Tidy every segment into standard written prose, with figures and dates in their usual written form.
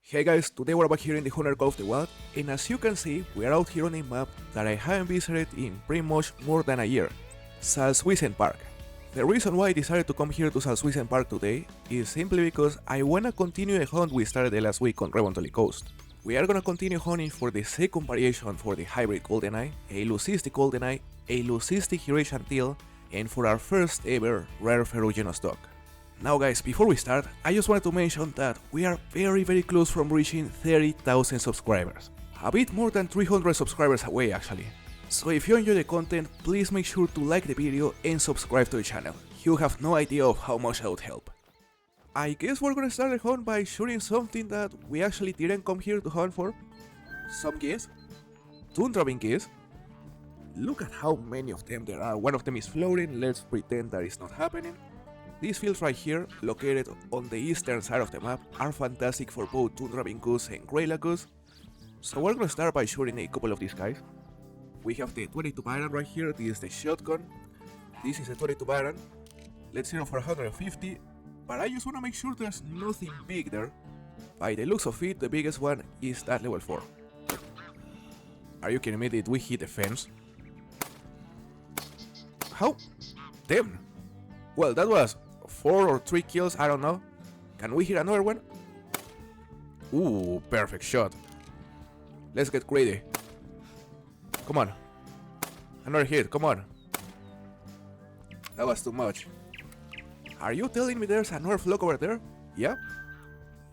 Hey guys, today we're back here in the Hunter Call of the Wild, and as you can see, we are out here on a map that I haven't visited in pretty much more than a year, Salzwiesen Park. The reason why I decided to come here to Salzwiesen Park today is simply because I wanna continue a hunt we started the last week on Revontoli Coast. We are gonna continue hunting for the second variation for the hybrid goldeneye, a leucistic goldeneye, a leucistic eurasian teal, and for our first ever rare ferruginous dog. Now guys, before we start, I just wanted to mention that we are very close from reaching 30,000 subscribers. A bit more than 300 subscribers away actually. So if you enjoy the content, please make sure to like the video and subscribe to the channel. You have no idea of how much that would help. I guess we're gonna start the hunt by shooting something that we actually didn't come here to hunt for. Some geese. Tundra geese. Look at how many of them there are. One of them is floating, let's pretend that it's not happening. These fields right here, located on the eastern side of the map, are fantastic for both tundra goose and grey goose. So we're gonna start by shooting a couple of these guys. We have the 22 Baron right here, this is the shotgun. This is the 22 Baron. Let's zero for 150, but I just wanna make sure there's nothing big there. By the looks of it, the biggest one is that level 4. Are you kidding me? Did we hit the fence? How? Damn! Well, that was 4 or 3 kills, I don't know. Can we hit another one? Ooh, perfect shot. Let's get greedy. Come on. Another hit, come on. That was too much. Are you telling me there's another flock over there? Yeah?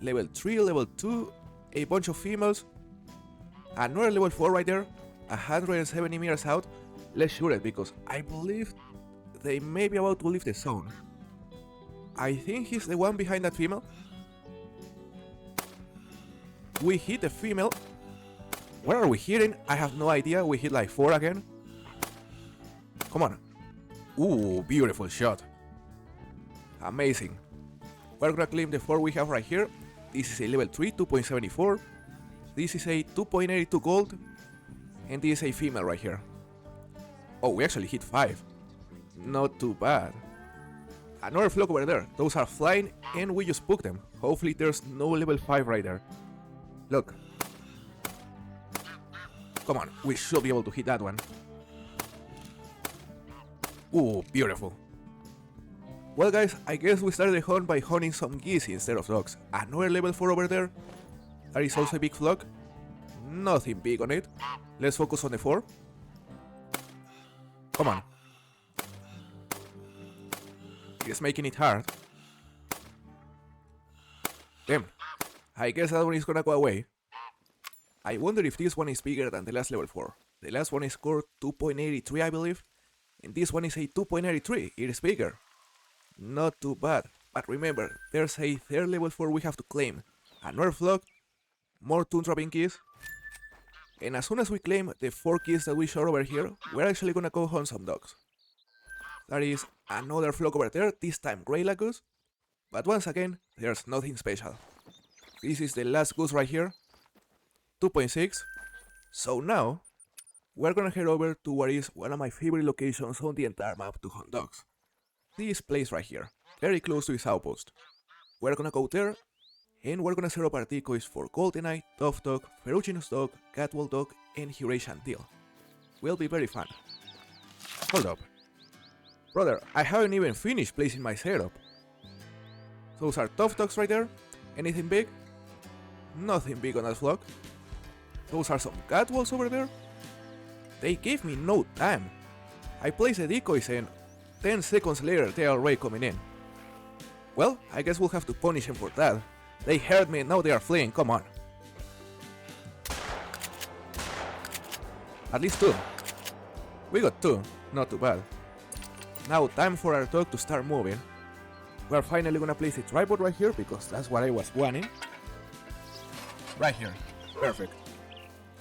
Level 3, level 2, a bunch of females. Another level 4 right there. 170 meters out. Let's shoot it because I believe they may be about to leave the zone. I think he's the one behind that female. We hit the female. Where are we hitting? I have no idea. We hit like 4 again. Come on. Ooh, beautiful shot. Amazing. We're gonna claim the 4 we have right here. This is a level 3, 2.74. This is a 2.82 gold. And this is a female right here. Oh, we actually hit 5. Not too bad. Another flock over there. Those are flying and we just spooked them. Hopefully there's no level 5 right there. Look. Come on, we should be able to hit that one. Ooh, beautiful. Well guys, I guess we started the hunt by hunting some geese instead of dogs. Another level 4 over there. That is also a big flock. Nothing big on it. Let's focus on the 4. Come on. It's making it hard. Damn. I guess that one is gonna go away. I wonder if this one is bigger than the last level 4. The last one scored 2.83 I believe. And this one is a 2.83. It is bigger. Not too bad. But remember, there's a third level 4 we have to claim. Another flock. More tundra geese. And as soon as we claim the 4 geese that we shot over here, we're actually gonna go hunt some dogs. There is another flock over there, this time grey goose. But once again, there's nothing special. This is the last goose right here. 2.6. So now, we're gonna head over to what is one of my favorite locations on the entire map to hunt dogs. This place right here, very close to his outpost. We're gonna go there, and we're gonna set up our decoys for goldeneye, tough dog, ferruginous dog, catwall dog, and eurasian teal. Will be very fun. Hold up. Brother, I haven't even finished placing my setup. Those are tough dogs right there. Anything big? Nothing big on that flock. Those are some catwalls over there. They gave me no time. I placed the decoys and 10 seconds later they are already coming in. Well, I guess we'll have to punish them for that. They heard me and now they are fleeing, come on. At least 2. We got 2, not too bad. Now time for our dog to start moving. We're finally gonna place a tripod right here because that's what I was wanting. Right here. Perfect.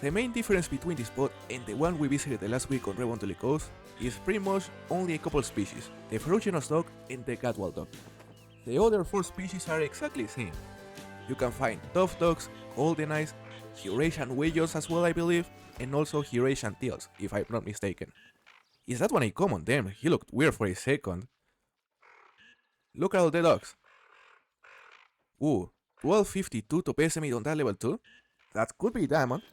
The main difference between this spot and the one we visited the last week on Revontoli Coast is pretty much only a couple species, the ferruginous dog and the catwall dog. The other 4 species are exactly the same. You can find tough dogs, goldeneyes, eurasian weyos as well I believe, and also eurasian teals if I'm not mistaken. Is that one a common? Damn, he looked weird for a second. Look at all the dogs. Ooh, 1252 to pessimid on that level 2. That could be diamond.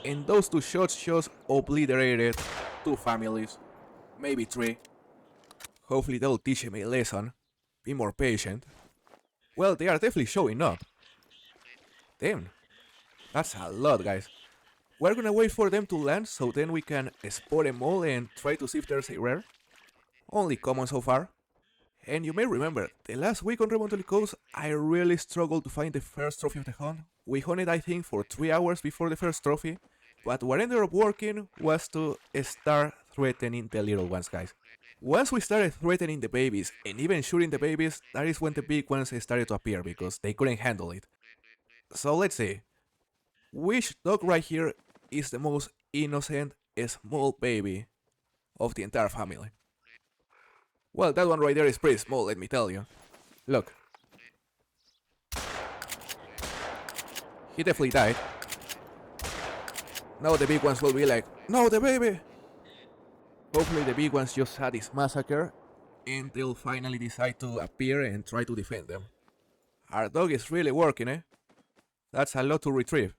And those two shots just obliterated 2 families. Maybe 3. Hopefully they'll teach me a lesson. Be more patient. Well, they are definitely showing up. Damn. That's a lot, guys. We're gonna wait for them to land so then we can spot them all and try to see if there's a rare. Only common so far. And you may remember, the last week on Remontoli Coast, I really struggled to find the first trophy of the hunt. We hunted I think for 3 hours before the first trophy, but what ended up working was to start threatening the little ones, guys. Once we started threatening the babies, and even shooting the babies, that is when the big ones started to appear because they couldn't handle it. So let's see. Which dog right here is the most innocent, small baby of the entire family? Well, that one right there is pretty small, let me tell you. Look. He definitely died. Now the big ones will be like, no, the baby! Hopefully the big ones just had this massacre and they'll finally decide to appear and try to defend them. Our dog is really working, eh? That's a lot to retrieve.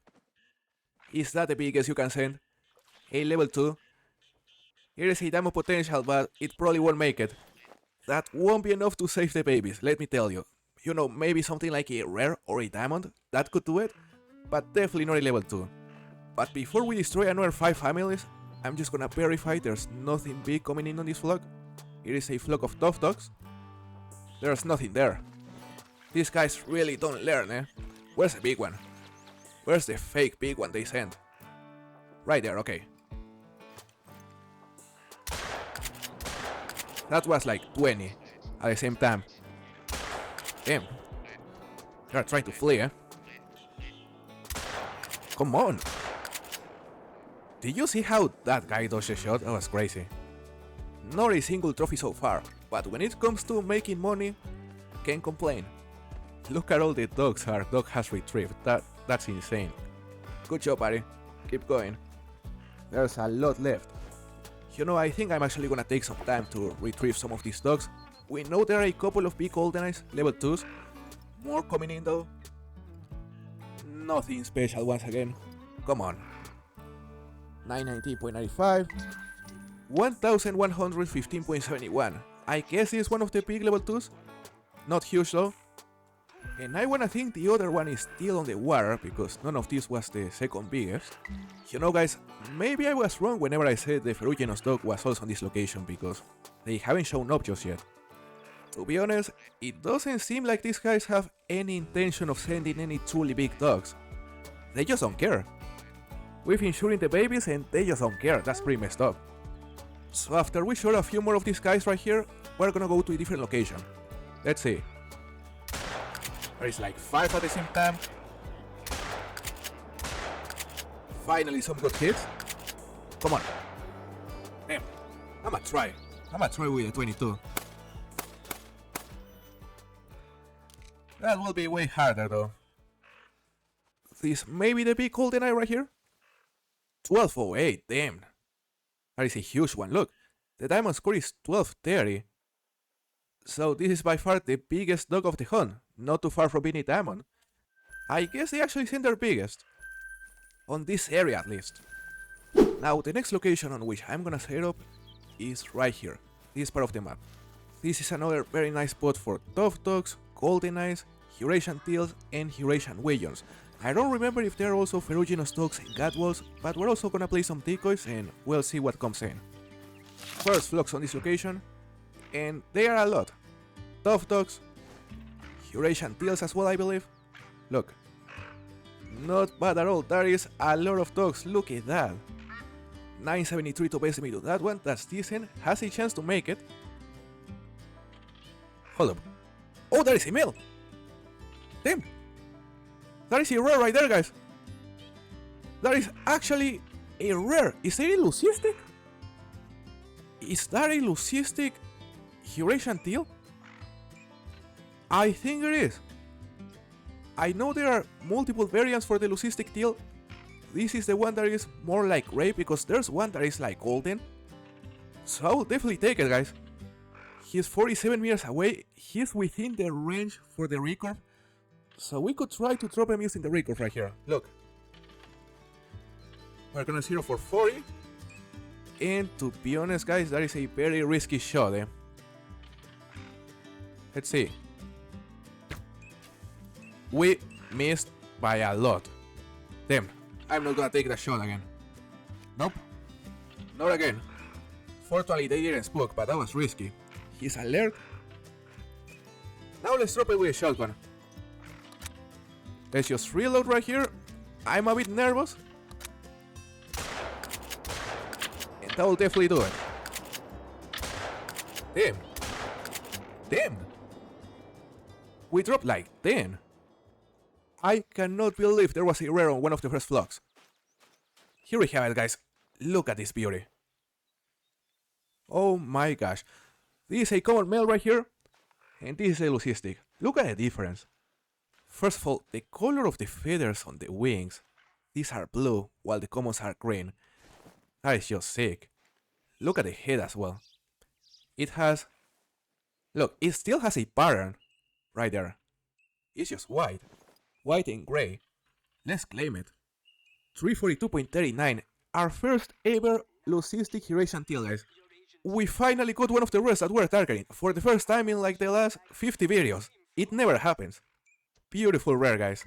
Is that the biggest you can send? A level 2. Here is a diamond potential, but it probably won't make it. That won't be enough to save the babies, let me tell you. You know, maybe something like a rare or a diamond, that could do it, but definitely not a level 2. But before we destroy another 5 families, I'm just gonna verify there's nothing big coming in on this flock. It is a flock of tough dogs. There's nothing there. These guys really don't learn, eh? Where's the big one? Where's the fake big one they sent? Right there, okay. That was like 20 at the same time. Damn. They're trying to flee, eh? Come on. Did you see how that guy dodged the shot? That was crazy. Not a single trophy so far, but when it comes to making money, can't complain. Look at all the dogs our dog has retrieved. That's insane. Good job, buddy. Keep going. There's a lot left. You know, I think I'm actually gonna take some time to retrieve some of these dogs. We know there are a couple of big goldeneyes, level 2s. More coming in though. Nothing special once again. Come on. 990.95. 1115.71. I guess it's one of the big level 2s. Not huge though. And I wanna think the other one is still on the water because none of this was the second biggest. You know guys, maybe I was wrong whenever I said the ferruginous dog was also on this location because they haven't shown up just yet. To be honest, it doesn't seem like these guys have any intention of sending any truly big dogs. They just don't care. We've been shooting the babies and they just don't care, that's pretty messed up. So after we shoot a few more of these guys right here, we're gonna go to a different location. Let's see. There is like 5 at the same time. Finally some good hits. Come on. Damn. I'ma try with a 22. That will be way harder though. This may be the big goldeneye right here. 1208, damn. That is a huge one. Look, the diamond score is 1230. So this is by far the biggest dog of the hunt, not too far from being a diamond. I guess they actually sent their biggest. On this area at least. Now the next location on which I'm gonna set up is right here, this part of the map. This is another very nice spot for tough dogs, goldeneyes, eurasian teals and eurasian wigeons. I don't remember if there are also ferruginous dogs and gadwalls, but we're also gonna play some decoys and we'll see what comes in. First flocks on this location. And they are a lot. Tough dogs, eurasian teals as well I believe. Look. Not bad at all, that is a lot of dogs, look at that. 973 to base me to that one, that's decent, has a chance to make it. Hold up. Oh, that is a male! Damn! That is a rare right there, guys. That is actually a rare. Is that a leucistic? Is that a leucistic eurasian teal? I think it is. I know there are multiple variants for the leucistic teal. This is the one that is more like gray because there's one that is like golden. So I will definitely take it, guys. He's 47 meters away. He's within the range for the recurve. So we could try to drop him using the recurve right here. Look. We're gonna zero for 40. And to be honest, guys, that is a very risky shot, eh? Let's see. We missed by a lot. Damn, I'm not gonna take that shot again. Nope. Not again. Fortunately, they didn't spook, but that was risky. He's alert. Now let's drop it with a shotgun. Let's just reload right here. I'm a bit nervous. And that will definitely do it. Damn. Damn. We dropped like 10. I cannot believe there was a rare on one of the first vlogs. Here we have it, guys. Look at this beauty. Oh my gosh. This is a common male right here. And this is a leucistic. Look at the difference. First of all, the color of the feathers on the wings. These are blue, while the commons are green. That is just sick. Look at the head as well. It has... Look, it still has a pattern. Right there. It's just white. White and gray. Let's claim it. 342.39. Our first ever leucistic eurasian teal, guys. We finally got one of the rares that we're targeting. For the first time in like the last 50 videos. It never happens. Beautiful rare, guys.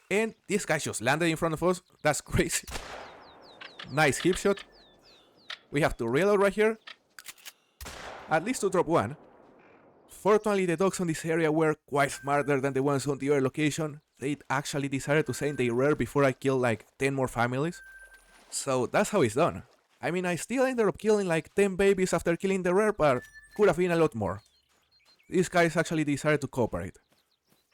And this guy just landed in front of us. That's crazy. Nice hip shot. We have to reload right here. At least to drop one. Fortunately, the dogs on this area were quite smarter than the ones on the other location. They actually decided to send a rare before I killed like 10 more families. So that's how it's done. I mean, I still ended up killing like 10 babies after killing the rare, but could have been a lot more. These guys actually decided to cooperate.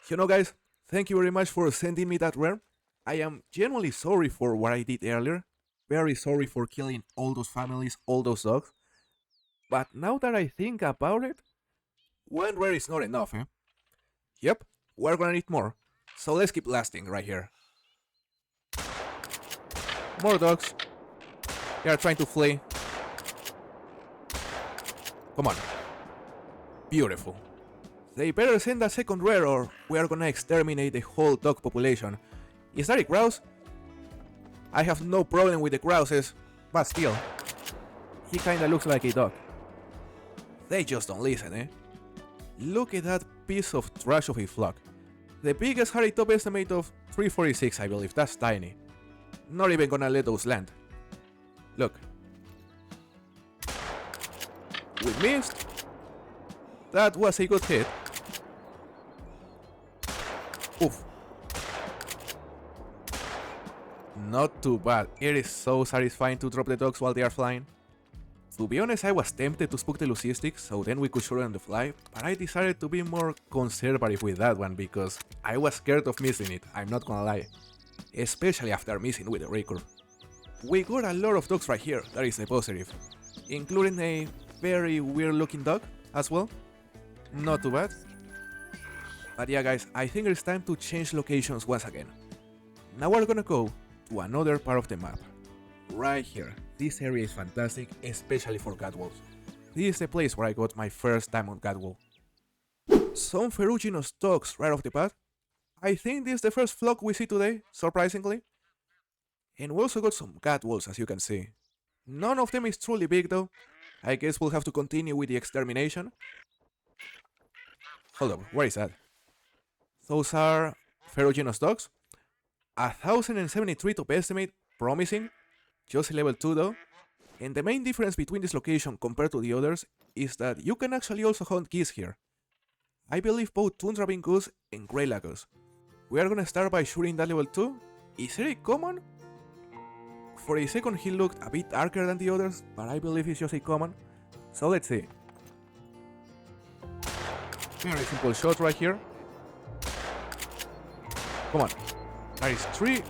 You know, guys, thank you very much for sending me that rare. I am genuinely sorry for what I did earlier. Very sorry for killing all those families, all those dogs. But now that I think about it, one rare is not enough, eh? Yep, we're gonna need more. So let's keep lasting right here. More dogs. They are trying to flee. Come on. Beautiful. They better send a second rare or we are gonna exterminate the whole dog population. Is that a grouse? I have no problem with the grouses, but still. He kinda looks like a dog. They just don't listen, eh? Look at that piece of trash of a flock. The biggest had a top estimate of 346, I believe. That's tiny. Not even gonna let those land. Look. We missed. That was a good hit. Oof. Not too bad. It is so satisfying to drop the dogs while they are flying. To be honest, I was tempted to spook the leucistic, so then we could shoot on the fly, but I decided to be more conservative with that one because I was scared of missing it, I'm not gonna lie. Especially after missing with the recurve. We got a lot of dogs right here, that is a positive. Including a very weird looking dog as well. Not too bad. But yeah, guys, I think it's time to change locations once again. Now we're gonna go to another part of the map. Right here. This area is fantastic, especially for catwalks. This is the place where I got my first diamond catwall. Some ferruginous dogs right off the bat. I think this is the first flock we see today, surprisingly. And we also got some catwalls, as you can see. None of them is truly big though. I guess we'll have to continue with the extermination. Hold up, where is that? Those are ferruginous dogs. 1073 top estimate, promising. Just level 2 though. And the main difference between this location compared to the others is that you can actually also hunt geese here. I believe both tundra bean goose and grey lagoose. We are gonna start by shooting that level 2. Is it a common? For a second he looked a bit darker than the others, but I believe it's just a common. So let's see. Very simple shot right here. Come on. That is 3.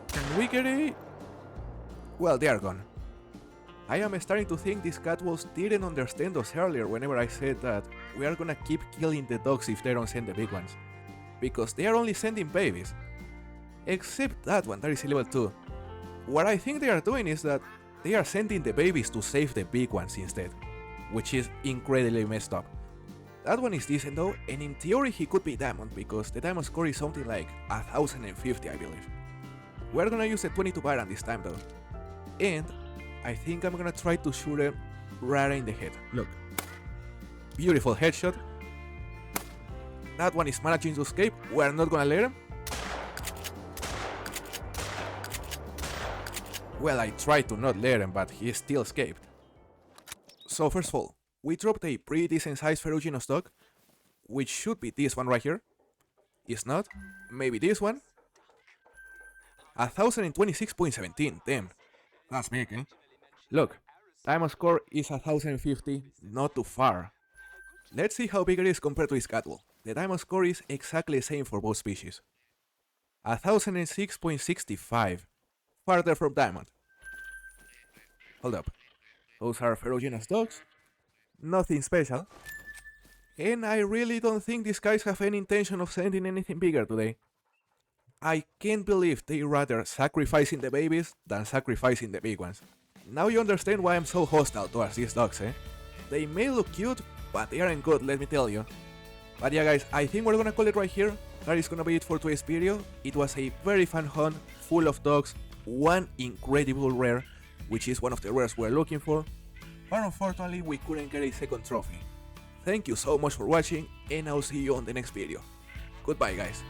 Can we get a... Well, they are gone. I am starting to think these catwalls didn't understand us earlier whenever I said that we are gonna keep killing the dogs if they don't send the big ones. Because they are only sending babies. Except that one, that is a level 2. What I think they are doing is that they are sending the babies to save the big ones instead. which is incredibly messed up. That one is decent though, and in theory he could be diamond because the diamond score is something like 1050, I believe. We're gonna use the 22 Baron this time though, and I think I'm gonna try to shoot him right in the head. Look, beautiful headshot. That one is managing to escape. We're not gonna let him. Well, I tried to not let him, but he still escaped. So first of all, we dropped a pretty decent sized ferruginous dog, which should be this one right here. It's not. Maybe this one. 1026.17, damn. That's big, eh? Look, diamond score is 1050, not too far. Let's see how big it is compared to his catwall. The diamond score is exactly the same for both species. 1006.65, farther from diamond. Hold up, those are ferruginous dogs? Nothing special. And I really don't think these guys have any intention of sending anything bigger today. I can't believe they rather sacrificing the babies than sacrificing the big ones. Now you understand why I'm so hostile towards these dogs, eh? They may look cute, but they aren't good, let me tell you. But yeah guys, I think we're gonna call it right here. That is gonna be it for today's video. It was a very fun hunt, full of dogs, one incredible rare, which is one of the rares we're looking for. But unfortunately we couldn't get a second trophy. Thank you so much for watching, and I'll see you on the next video. Goodbye guys.